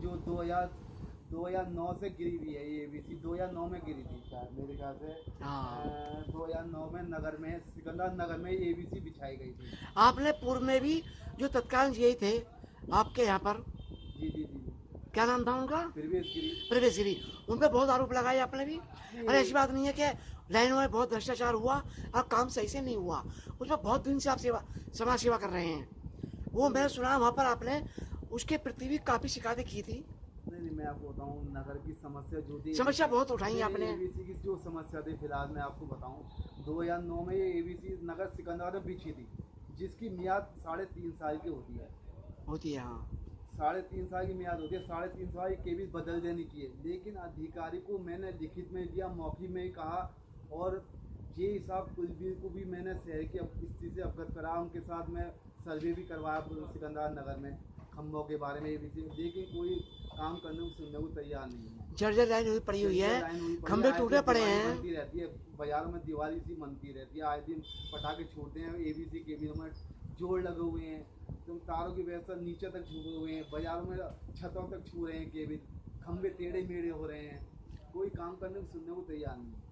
जो 2009 से गिरी हुई है ये एबीसी 2009 में गिरी थी शायद मेरे ख्याल से। हाँ। 2009 में नगर में सिकंदर नगर में एबीसी बिछाई गई थी। आपने पूर्व में भी जो तत्कालीन यही थे आपके यहाँ पर, जी जी जी। क्या नाम था उनका? प्रवेश गिरी। प्रवेश गिरी। उन पर बहुत आरोप लगाए आपने भी। अरे ऐसी बात नहीं है कि लाइनों में बहुत भ्रष्टाचार हुआ और काम सही से नहीं हुआ, उसमें बहुत दिन से आप समाज सेवा कर रहे हैं। वो मैंने सुना वहाँ पर आपने उसके प्रति भी काफी शिकायतें की थी। नहीं नहीं, मैं आपको बताऊं नगर की समस्या जो थी, समस्या बहुत उठाई आपने। एबीसी की जो समस्या थी फिलहाल मैं आपको बताऊं 2009 में ये एबीसी नगर सिकंदर में बिछी थी, जिसकी मियाद 3.5 साल की होती है। होती है हाँ। 3.5 साल की मियाद होती है, 3.5 साल के भी बदल देने की है, लेकिन अधिकारी को मैंने लिखित में दिया, मौखिक में ही कहा, और ये हिसाब कुलबीर को भी मैंने शहर की स्थिति से अवगत कराया, उनके साथ मैं सर्वे भी करवाया सिकंदर नगर में खम्भों के बारे में एबीसी, लेकिन कोई काम करने को सुनने को तैयार नहीं है। जर्जर लाइन हुई पड़ी हुई है, खंभे टूटे पड़े हैं। बनती रहती है बाजारों में, दिवाली सी बनती रहती है, आए दिन पटाखे छोड़ते हैं एबीसी के भी में जोड़ लगे हुए हैं, तो तारों की व्यवस्था नीचे तक छू हुए हैं, बाजारों में छतों तक छू रहे हैं केबिल, खंभे टेढ़े मेढ़े हो रहे हैं, कोई काम करने को सुनने को तैयार नहीं है।